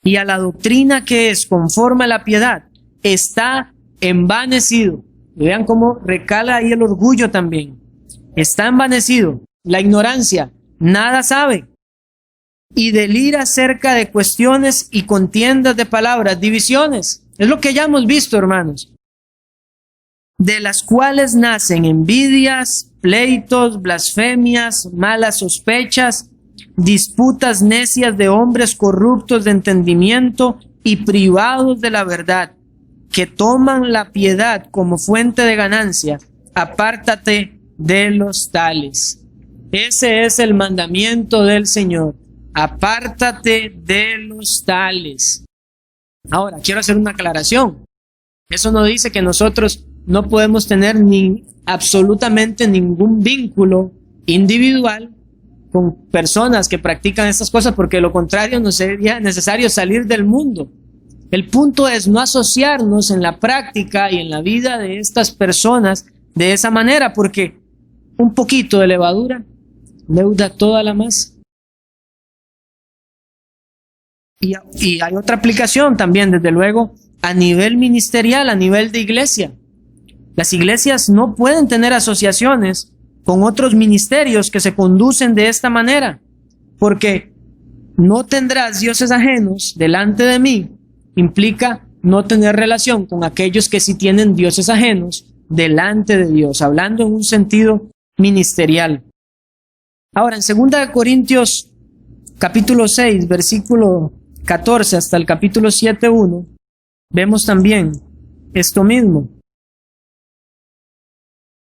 y a la doctrina que es conforme a la piedad, está envanecido. Vean cómo recala ahí el orgullo también. Está envanecido, la ignorancia, nada sabe. Y delira acerca de cuestiones y contiendas de palabras, divisiones. Es lo que ya hemos visto, hermanos. De las cuales nacen envidias, pleitos, blasfemias, malas sospechas, disputas necias de hombres corruptos de entendimiento y privados de la verdad, que toman la piedad como fuente de ganancia. Apártate de los tales. Ese es el mandamiento del Señor. Apártate de los tales. Ahora, quiero hacer una aclaración. Eso no dice que nosotros no podemos tener absolutamente ningún vínculo individual con personas que practican estas cosas, porque de lo contrario nos sería necesario salir del mundo. El punto es no asociarnos en la práctica y en la vida de estas personas de esa manera, porque un poquito de levadura leuda toda la masa. Y hay otra aplicación también, desde luego, a nivel ministerial, a nivel de iglesia. Las iglesias no pueden tener asociaciones con otros ministerios que se conducen de esta manera, porque no tendrás dioses ajenos delante de mí, implica no tener relación con aquellos que sí tienen dioses ajenos delante de Dios, hablando en un sentido ministerial. Ahora, en 2 Corintios capítulo 6, versículo 14 hasta el capítulo 7:1, vemos también esto mismo.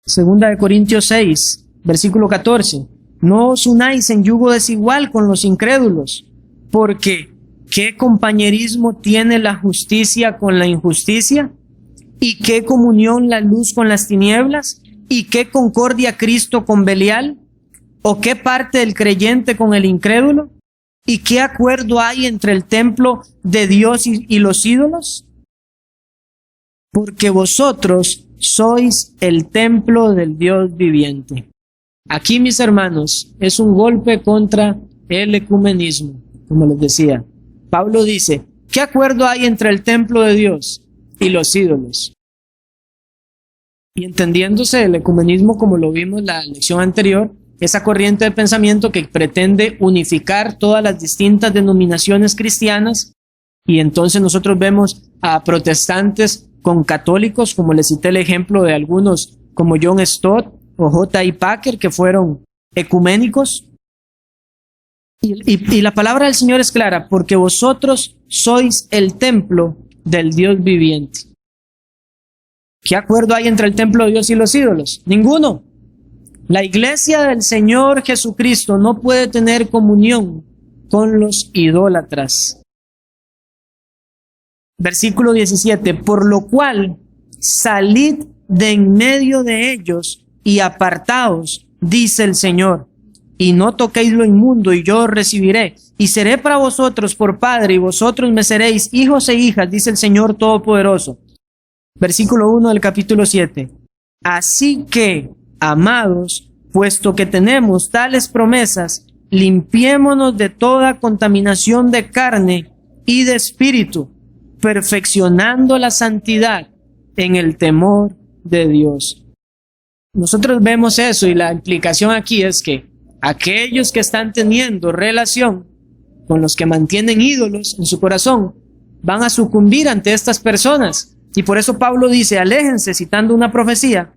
2 Corintios 6, versículo 14. No os unáis en yugo desigual con los incrédulos, porque ¿Qué compañerismo tiene la justicia con la injusticia? ¿Y qué comunión la luz con las tinieblas? ¿Y qué concordia Cristo con Belial? ¿O qué parte el creyente con el incrédulo? ¿Y qué acuerdo hay entre el templo de Dios y los ídolos? Porque vosotros sois el templo del Dios viviente. Aquí, mis hermanos, es un golpe contra el ecumenismo, como les decía. Pablo dice, ¿qué acuerdo hay entre el templo de Dios y los ídolos? Y entendiéndose el ecumenismo, como lo vimos en la lección anterior, esa corriente de pensamiento que pretende unificar todas las distintas denominaciones cristianas, y entonces nosotros vemos a protestantes con católicos, como les cité el ejemplo de algunos como John Stott o J.I. Packer, que fueron ecuménicos. Y la palabra del Señor es clara, porque vosotros sois el templo del Dios viviente. ¿Qué acuerdo hay entre el templo de Dios y los ídolos? Ninguno. La iglesia del Señor Jesucristo no puede tener comunión con los idólatras. Versículo 17, por lo cual salid de en medio de ellos y apartaos, dice el Señor, y no toquéis lo inmundo, y yo os recibiré, y seré para vosotros por padre, y vosotros me seréis hijos e hijas, dice el Señor Todopoderoso. Versículo 1 del capítulo 7. Así que, amados, puesto que tenemos tales promesas, limpiémonos de toda contaminación de carne y de espíritu, perfeccionando la santidad en el temor de Dios. Nosotros vemos eso, y la implicación aquí es que aquellos que están teniendo relación con los que mantienen ídolos en su corazón van a sucumbir ante estas personas. Y por eso Pablo dice, aléjense, citando una profecía,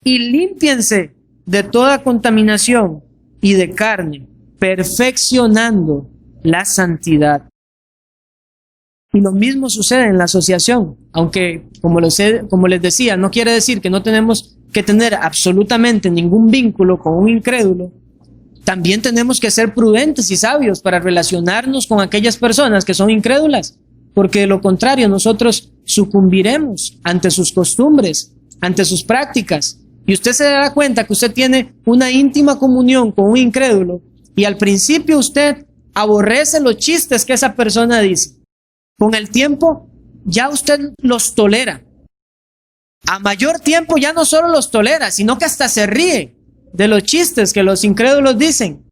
y límpiense de toda contaminación y de carne, perfeccionando la santidad. Y lo mismo sucede en la asociación, aunque, como les decía, no quiere decir que no tenemos que tener absolutamente ningún vínculo con un incrédulo. También tenemos que ser prudentes y sabios para relacionarnos con aquellas personas que son incrédulas, porque de lo contrario nosotros sucumbiremos ante sus costumbres, ante sus prácticas. Y usted se dará cuenta que usted tiene una íntima comunión con un incrédulo y al principio usted aborrece los chistes que esa persona dice. Con el tiempo ya usted los tolera. A mayor tiempo ya no solo los tolera, sino que hasta se ríe de los chistes que los incrédulos dicen.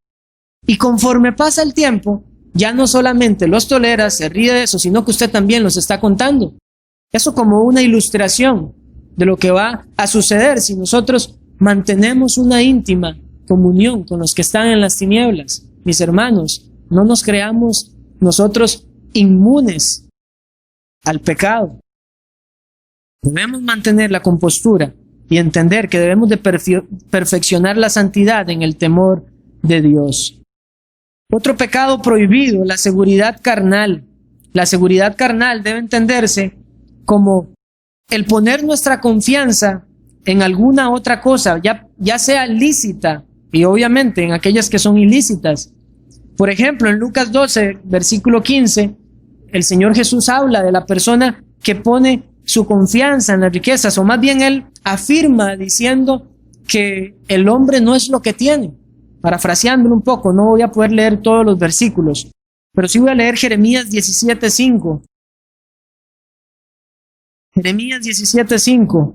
Y conforme pasa el tiempo, ya no solamente los tolera, se ríe de eso, sino que usted también los está contando. Eso como una ilustración de lo que va a suceder si nosotros mantenemos una íntima comunión con los que están en las tinieblas. Mis hermanos, no nos creamos nosotros inmunes al pecado. Debemos mantener la compostura y entender que debemos de perfeccionar la santidad en el temor de Dios. Otro pecado prohibido, la seguridad carnal. La seguridad carnal debe entenderse como el poner nuestra confianza en alguna otra cosa, ya sea lícita y obviamente en aquellas que son ilícitas. Por ejemplo, en Lucas 12, versículo 15, el Señor Jesús habla de la persona que pone su confianza en las riquezas, o más bien él afirma diciendo que el hombre no es lo que tiene. Parafraseándolo un poco, no voy a poder leer todos los versículos, pero sí voy a leer Jeremías 17:5. Jeremías 17:5.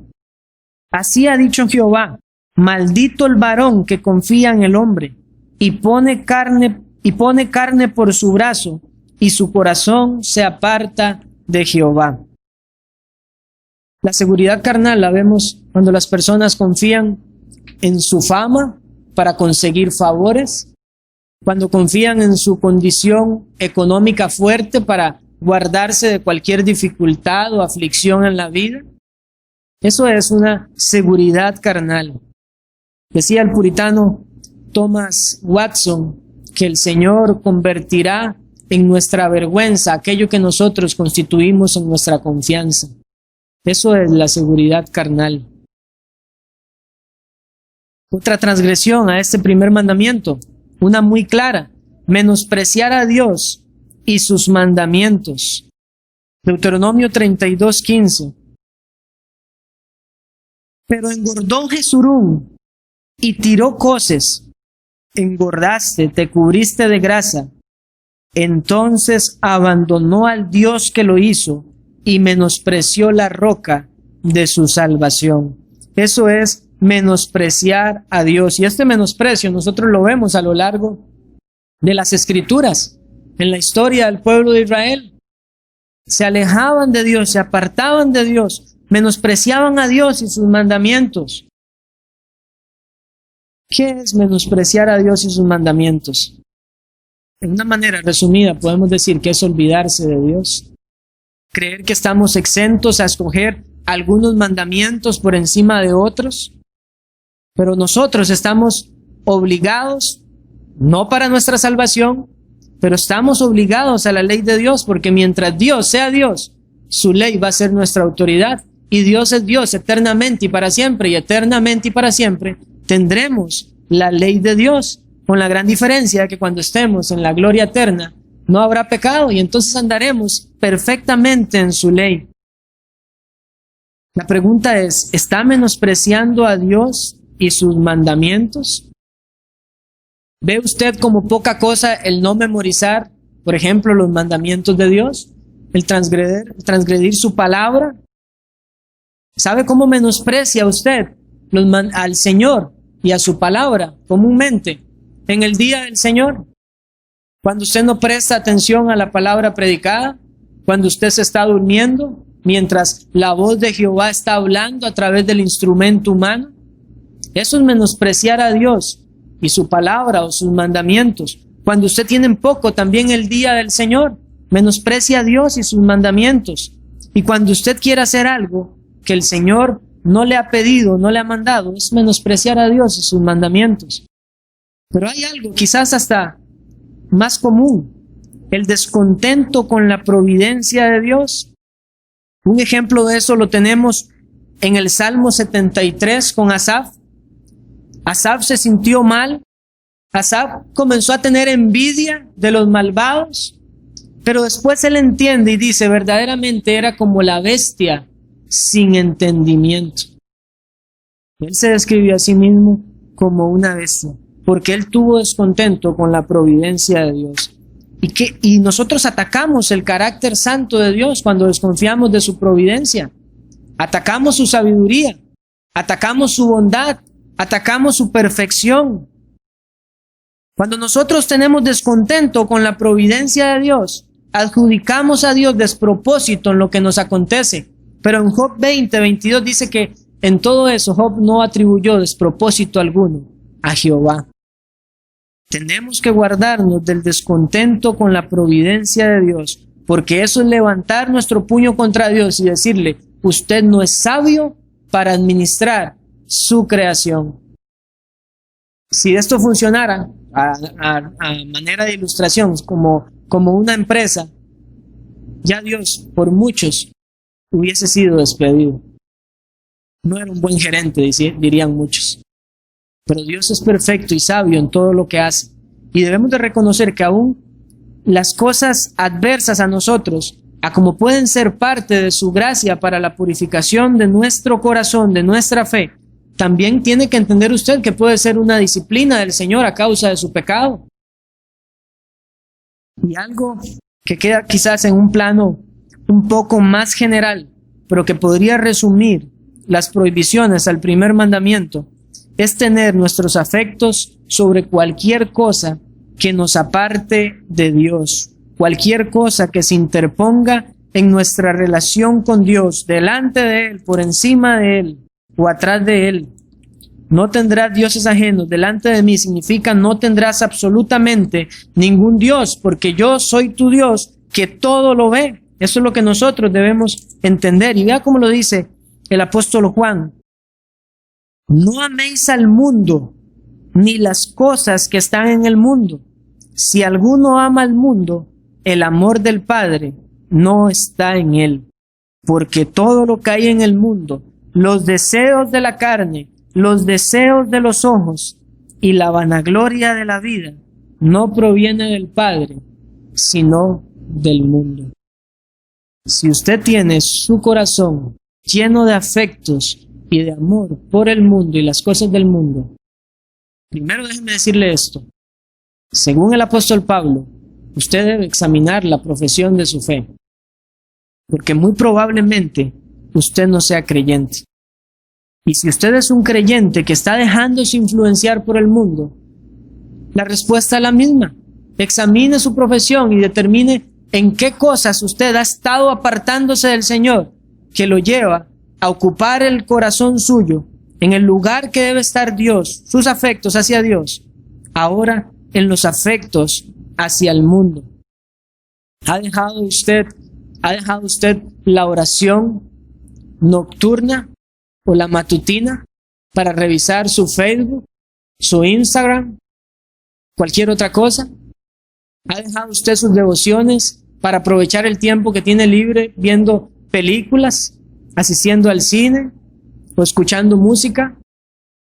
Así ha dicho Jehová, maldito el varón que confía en el hombre y pone carne por su brazo, y su corazón se aparta de Jehová. La seguridad carnal la vemos cuando las personas confían en su fama para conseguir favores, cuando confían en su condición económica fuerte para guardarse de cualquier dificultad o aflicción en la vida. Eso es una seguridad carnal. Decía el puritano Thomas Watson que el Señor convertirá en nuestra vergüenza aquello que nosotros constituimos en nuestra confianza. Eso es la seguridad carnal. Otra transgresión a este primer mandamiento, una muy clara, menospreciar a Dios y sus mandamientos. Deuteronomio 32:15. Pero engordó Jesurún y tiró coces. Engordaste, te cubriste de grasa. Entonces abandonó al Dios que lo hizo y menospreció la roca de su salvación. Eso es menospreciar a Dios. Y este menosprecio nosotros lo vemos a lo largo de las Escrituras. En la historia del pueblo de Israel, se alejaban de Dios, se apartaban de Dios, menospreciaban a Dios y sus mandamientos. ¿Qué es menospreciar a Dios y sus mandamientos? De una manera resumida podemos decir que es olvidarse de Dios. Creer que estamos exentos a escoger algunos mandamientos por encima de otros. Pero nosotros estamos obligados, no para nuestra salvación, pero estamos obligados a la ley de Dios, porque mientras Dios sea Dios, su ley va a ser nuestra autoridad. Y Dios es Dios eternamente y para siempre, y eternamente y para siempre tendremos la ley de Dios, con la gran diferencia de que cuando estemos en la gloria eterna no habrá pecado y entonces andaremos perfectamente en su ley. La pregunta es, ¿está menospreciando a Dios y sus mandamientos? ¿Ve usted como poca cosa el no memorizar, por ejemplo, los mandamientos de Dios? ¿El transgredir su palabra? ¿Sabe cómo menosprecia usted al Señor y a su palabra comúnmente en el día del Señor? Cuando usted no presta atención a la palabra predicada, cuando usted se está durmiendo, mientras la voz de Jehová está hablando a través del instrumento humano. Eso es menospreciar a Dios y su palabra o sus mandamientos. Cuando usted tiene poco también el día del Señor, menosprecia a Dios y sus mandamientos. Y cuando usted quiere hacer algo que el Señor no le ha pedido, no le ha mandado, es menospreciar a Dios y sus mandamientos. Pero hay algo quizás hasta más común, el descontento con la providencia de Dios. Un ejemplo de eso lo tenemos en el Salmo 73 con Asaf. Asaf se sintió mal. Asaf comenzó a tener envidia de los malvados, pero después él entiende y dice, verdaderamente era como la bestia sin entendimiento. Él se describió a sí mismo como una bestia, porque él tuvo descontento con la providencia de Dios. Y nosotros atacamos el carácter santo de Dios cuando desconfiamos de su providencia. Atacamos su sabiduría, atacamos su bondad, atacamos su perfección. Cuando nosotros tenemos descontento con la providencia de Dios, adjudicamos a Dios despropósito en lo que nos acontece. Pero en Job 20:22 dice que en todo eso Job no atribuyó despropósito alguno a Jehová. Tenemos que guardarnos del descontento con la providencia de Dios, porque eso es levantar nuestro puño contra Dios y decirle, usted no es sabio para administrar su creación. Si esto funcionara a manera de ilustración, como una empresa, ya Dios, por muchos, hubiese sido despedido. No era un buen gerente, dirían muchos. Pero Dios es perfecto y sabio en todo lo que hace. Y debemos de reconocer que aún las cosas adversas a nosotros, a como pueden ser parte de su gracia para la purificación de nuestro corazón, de nuestra fe, también tiene que entender usted que puede ser una disciplina del Señor a causa de su pecado. Y algo que queda quizás en un plano un poco más general, pero que podría resumir las prohibiciones al primer mandamiento, es tener nuestros afectos sobre cualquier cosa que nos aparte de Dios, cualquier cosa que se interponga en nuestra relación con Dios, delante de Él, por encima de Él o atrás de Él. No tendrás dioses ajenos delante de mí significa no tendrás absolutamente ningún Dios, porque yo soy tu Dios que todo lo ve. Eso es lo que nosotros debemos entender. Y vea cómo lo dice el apóstol Juan. No améis al mundo, ni las cosas que están en el mundo. Si alguno ama al mundo, el amor del Padre no está en él. Porque todo lo que hay en el mundo, los deseos de la carne, los deseos de los ojos y la vanagloria de la vida, no proviene del Padre, sino del mundo. Si usted tiene su corazón lleno de afectos y de amor por el mundo y las cosas del mundo, primero déjeme decirle esto. Según el apóstol Pablo, usted debe examinar la profesión de su fe, porque muy probablemente usted no sea creyente. Y si usted es un creyente que está dejándose influenciar por el mundo, la respuesta es la misma. Examine su profesión y determine en qué cosas usted ha estado apartándose del Señor, que lo lleva a ocupar el corazón suyo en el lugar que debe estar Dios, sus afectos hacia Dios, ahora en los afectos hacia el mundo. ¿Ha dejado usted la oración nocturna o la matutina para revisar su Facebook, su Instagram, cualquier otra cosa? ¿Ha dejado usted sus devociones para aprovechar el tiempo que tiene libre viendo películas, asistiendo al cine o escuchando música?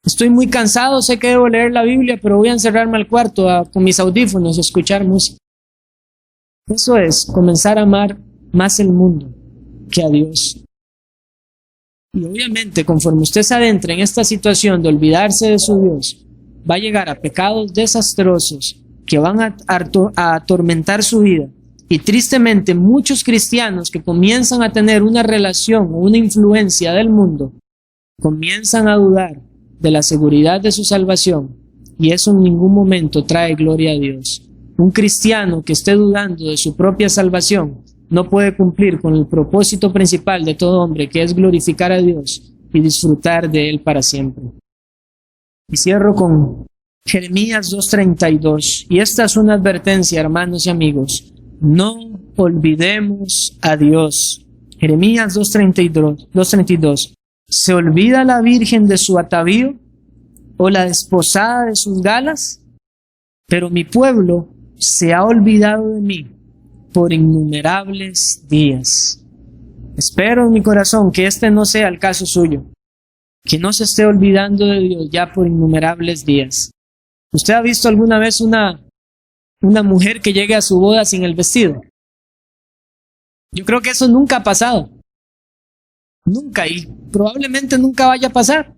Estoy muy cansado, sé que debo leer la Biblia, pero voy a encerrarme al cuarto con mis audífonos y escuchar música. Eso es comenzar a amar más el mundo que a Dios. Y obviamente, conforme usted se adentra en esta situación de olvidarse de su Dios, va a llegar a pecados desastrosos que van a atormentar su vida. Y tristemente, muchos cristianos que comienzan a tener una relación o una influencia del mundo, comienzan a dudar de la seguridad de su salvación, y eso en ningún momento trae gloria a Dios. Un cristiano que esté dudando de su propia salvación no puede cumplir con el propósito principal de todo hombre, que es glorificar a Dios y disfrutar de Él para siempre. Y cierro con Jeremías 2:32, y esta es una advertencia, hermanos y amigos: no olvidemos a Dios. Jeremías 2:32. ¿Se olvida la virgen de su atavío o la desposada de sus galas? Pero mi pueblo se ha olvidado de mí por innumerables días. Espero en mi corazón que este no sea el caso suyo, que no se esté olvidando de Dios ya por innumerables días. ¿Usted ha visto alguna vez una mujer que llegue a su boda sin el vestido? Yo creo que eso nunca ha pasado. Nunca, y probablemente nunca vaya a pasar.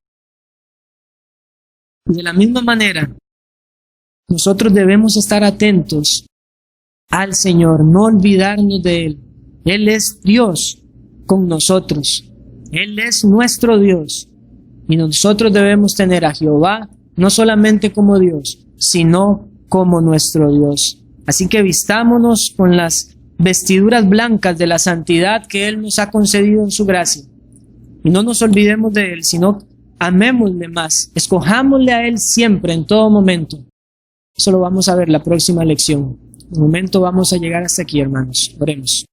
Y de la misma manera, nosotros debemos estar atentos al Señor, no olvidarnos de Él. Él es Dios con nosotros. Él es nuestro Dios. Y nosotros debemos tener a Jehová no solamente como Dios, sino como nuestro Dios. Así que vistámonos con las vestiduras blancas de la santidad que Él nos ha concedido en su gracia. Y no nos olvidemos de Él, sino amémosle más. Escojámosle a Él siempre, en todo momento. Eso lo vamos a ver la próxima lección. De momento vamos a llegar hasta aquí, hermanos. Oremos.